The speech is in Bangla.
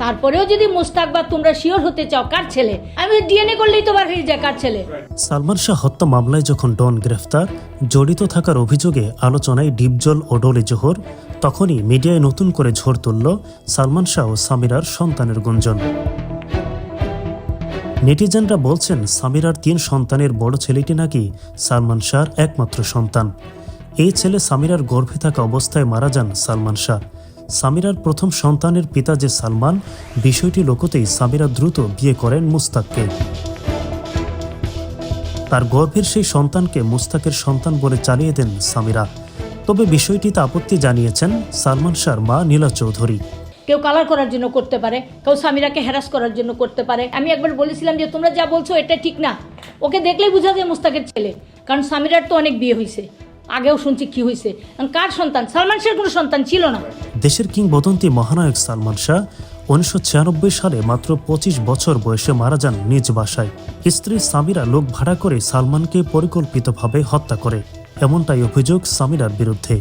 তারপরেও যদি মুস্তাক বা তোমরা শিওর হতে চাও কার ছেলে, আমি ডিএনএ করলেই তো বার হয়ে যায় কার ছেলে। সালমান শাহ হত্যা মামলায় যখন ডন গ্রেফতার, জড়িত থাকার অভিযোগে আলোচনায় ডিপজল ও ডলি জোহর, তখনই মিডিয়ায় নতুন করে ঝড় তুলল সালমান শাহ ও সামিরার সন্তানের গুঞ্জন। নেটিজেনরা বলছেন সামিরার 3 সন্তানের বড় ছেলেটি নাকি সালমান শাহর একমাত্র সন্তান। এই ছেলে সামিরার গর্ভে থাকা অবস্থায় মারা যান সালমান শাহ। সামিরার প্রথম সন্তানের পিতা যে সালমান, বিষয়টি লুকোতেই সামিরা দ্রুত বিয়ে করেন মুস্তাককে। তার গর্ভের সেই সন্তানকে মুস্তাকের সন্তান বলে চালিয়ে দেন সামিরা। তবে বিষয়টিতে আপত্তি জানিয়েছেন সালমান শাহর মা নীলা চৌধুরী। কেউ কালার করার জন্য করতে পারে, কেউ সামিরাকে হ্যারাস করার জন্য করতে পারে। আমি একবার বলেছিলাম যে তোমরা যা বলছো এটা ঠিক না, ওকে দেখলেই বোঝা যায় মুস্তাকের ছেলে, কারণ সামিরার তো অনেক বিয়ে হয়েছে, আগেও শুনছি কি হয়েছে। কার সন্তান? সালমান শাহের কোনো সন্তান ছিল না। দেশের কিংবদন্তি মহানায়ক সালমান শাহ 1996 সালে মাত্র 25 বছর বয়সে মারা যান নিজ বাসায়। স্ত্রী সামিরা লোক ভাড়া করে সালমানকে পরিকল্পিতভাবে হত্যা করে, এমনটাই অভিযোগ সামিরার বিরুদ্ধে।